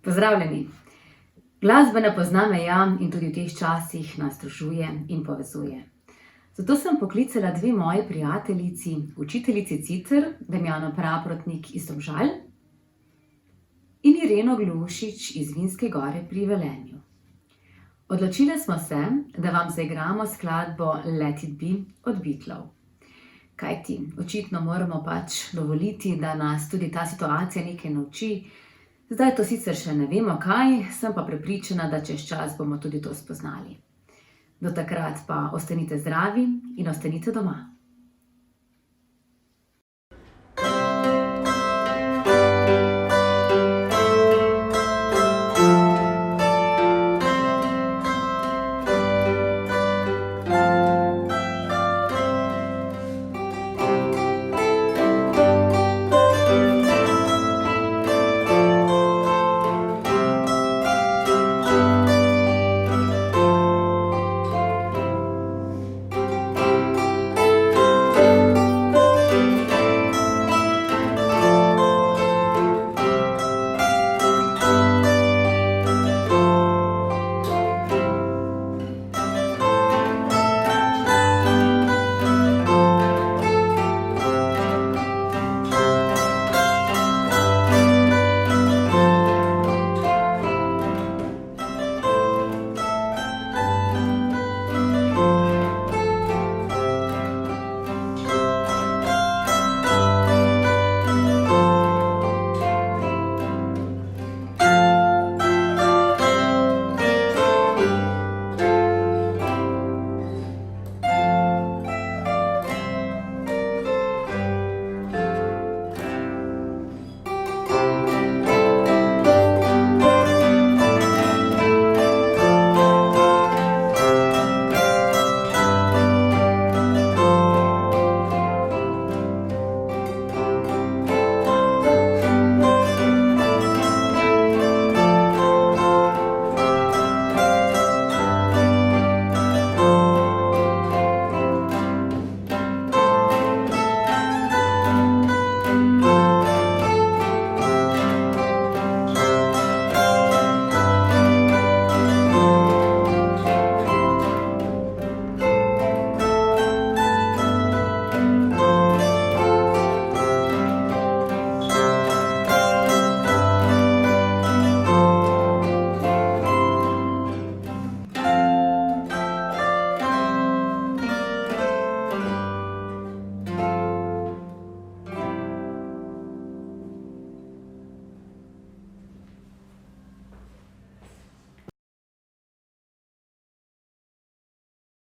Pozdravljeni! Glasba ne pozna meja in tudi v teh časih nas združuje in povezuje. Zato sem poklicala dve moji prijateljici, učiteljici cicer, Damjano Praprotnik iz Domžal in Ireno Glušič iz Vinske Gore pri Velenju. Odločile smo se, da vam zaigramo skladbo Let it be od Beatlov. Kajti, očitno moramo dovoliti, da nas tudi ta situacija nekaj nauči. Zdaj to sicer še ne vemo kaj, sem pa prepričana, da čez čas bomo tudi to spoznali. Do takrat pa ostanite zdravi in ostanite doma.